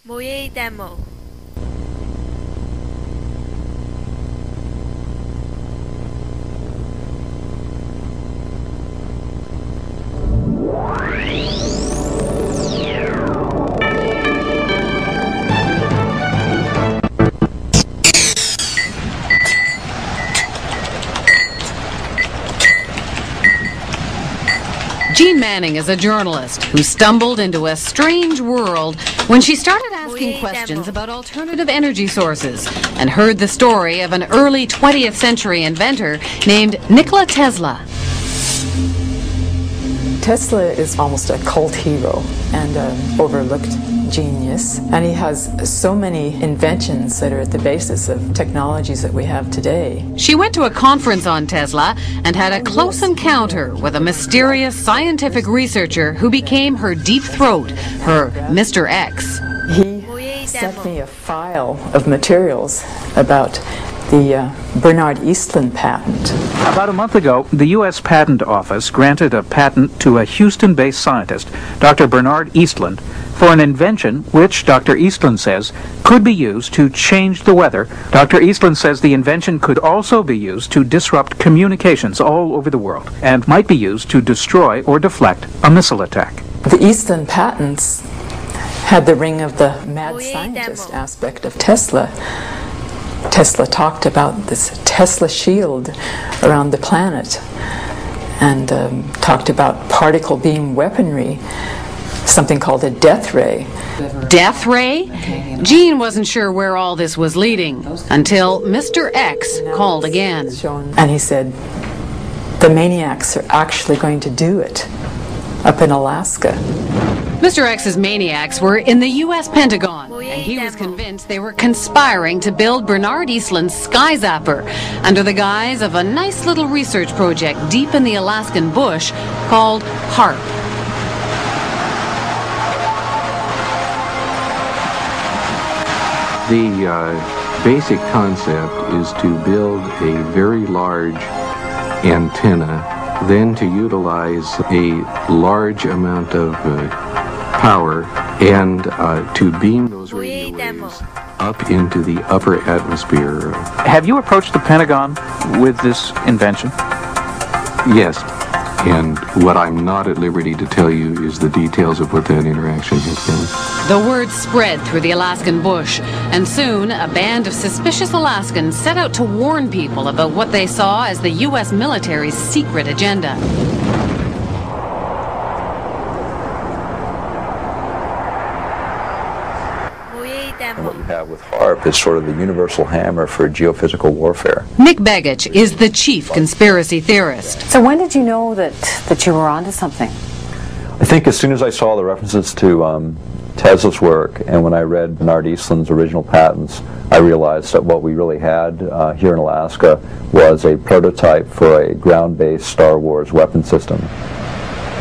모의 demo. Jean Manning is a journalist who stumbled into a strange world when she started asking questions about alternative energy sources and heard the story of an early 20th century inventor named Nikola Tesla. Tesla is almost a cult hero and an overlooked genius, and he has so many inventions that are at the basis of technologies that we have today. She went to a conference on Tesla and had a close encounter with a mysterious scientific researcher who became her deep throat, her Mr. X. He sent me a file of materials about the Bernard Eastlund patent. About a month ago, the U.S. Patent Office granted a patent to a Houston-based scientist, Dr. Bernard Eastlund, for an invention which Dr. Eastlund says could be used to change the weather. Dr. Eastlund says the invention could also be used to disrupt communications all over the world and might be used to destroy or deflect a missile attack. The Eastlund patents had the ring of the mad scientist aspect of Tesla. Tesla talked about this Tesla shield around the planet and talked about particle beam weaponry, something called a death ray. Death ray? Jean wasn't sure where all this was leading until Mr. X called again. And he said, the maniacs are actually going to do it up in Alaska. Mr. X's maniacs were in the U.S. Pentagon, and he was convinced they were conspiring to build Bernard Eastlund's Sky Zapper under the guise of a nice little research project deep in the Alaskan bush called Haarp. The basic concept is to build a very large antenna, then to utilize a large amount of power and to beam those radio waves up into the upper atmosphere. Have you approached the Pentagon with this invention? Yes, and what I'm not at liberty to tell you is the details of what that interaction has been. The word spread through the Alaskan bush, and soon a band of suspicious Alaskans set out to warn people about what they saw as the U.S. military's secret agenda. And what you have with Haarp is sort of the universal hammer for geophysical warfare. Nick Begich is the chief conspiracy theorist. So when did you know that you were onto something? I think as soon as I saw the references to Tesla's work, and when I read Bernard Eastlund's original patents, I realized that what we really had here in Alaska was a prototype for a ground-based Star Wars weapon system.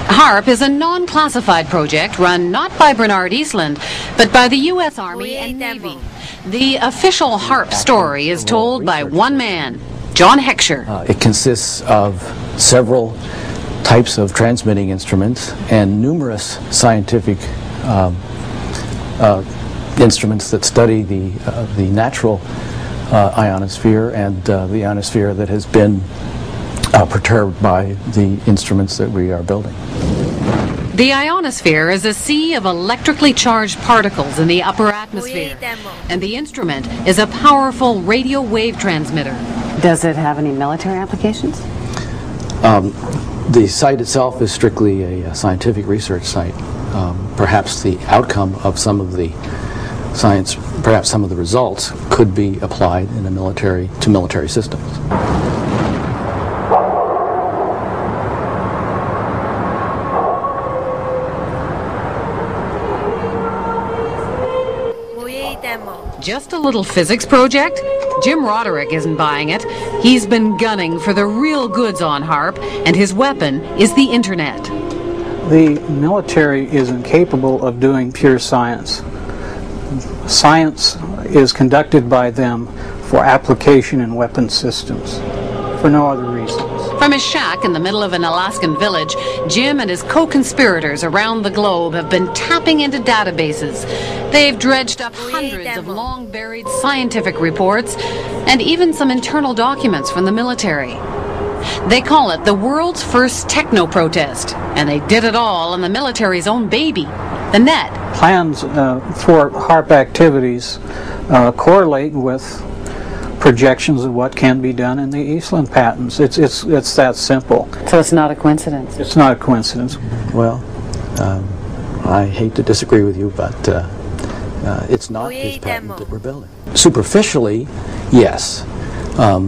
Haarp is a non-classified project run not by Bernard Eastlund, but by the U.S. Army and Navy. The official Haarp story is told by one man, John Heckscher. It consists of several types of transmitting instruments and numerous scientific instruments that study the natural ionosphere and the ionosphere that has been perturbed by the instruments that we are building. The ionosphere is a sea of electrically charged particles in the upper atmosphere, and the instrument is a powerful radio wave transmitter. Does it have any military applications? The site itself is strictly a scientific research site. Perhaps the outcome of some of the science, perhaps some of the results, could be applied in a military systems. Just a little physics project? Jim Roderick isn't buying it. He's been gunning for the real goods on Haarp, and his weapon is the internet. The military is incapable of doing pure science. Science is conducted by them for application in weapon systems, for no other reasons. From his shack in the middle of an Alaskan village, Jim and his co-conspirators around the globe have been tapping into databases. They've dredged up hundreds of long-buried scientific reports and even some internal documents from the military. They call it the world's first techno-protest, and they did it all on the military's own baby, the net. Plans for Haarp activities correlate with projections of what can be done in the Eastland patents. It's that simple. So it's not a coincidence? It's not a coincidence. Well, I hate to disagree with you, but it's not his patent that we're building. Superficially, yes.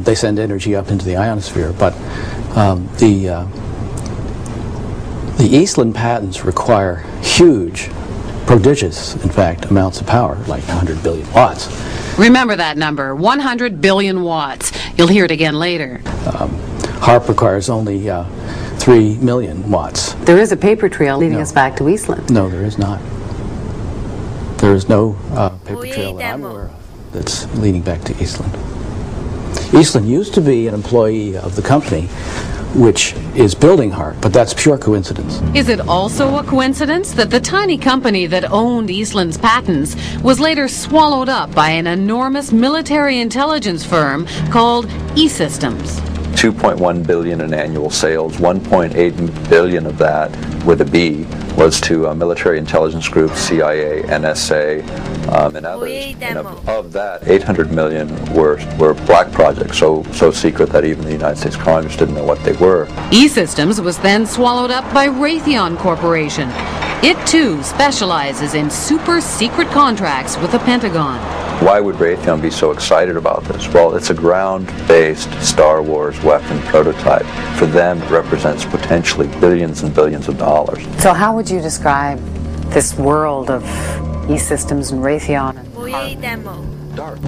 They send energy up into the ionosphere, but the Eastland patents require huge, prodigious, in fact, amounts of power, like 100 billion watts. Remember that number, 100 billion watts. You'll hear it again later. Haarp requires only 3 million watts. There is a paper trail leading us back to Eastland. No, there is not. There is no paper trail that I'm aware of that's leading back to Eastland. Eastland used to be an employee of the company which is building Haarp, but that's pure coincidence. Is it also a coincidence that the tiny company that owned Eastland's patents was later swallowed up by an enormous military intelligence firm called E-Systems? 2.1 billion in annual sales, 1.8 billion of that, with a B, was to military intelligence groups, CIA, NSA, and others. And of that, 800 million were black projects, so secret that even the United States Congress didn't know what they were. E-Systems was then swallowed up by Raytheon Corporation. It too specializes in super secret contracts with the Pentagon. Why would Raytheon be so excited about this? Well, it's a ground-based Star Wars weapon prototype. For them, it represents potentially billions and billions of dollars. So how would you describe this world of E-Systems and Raytheon? Dark.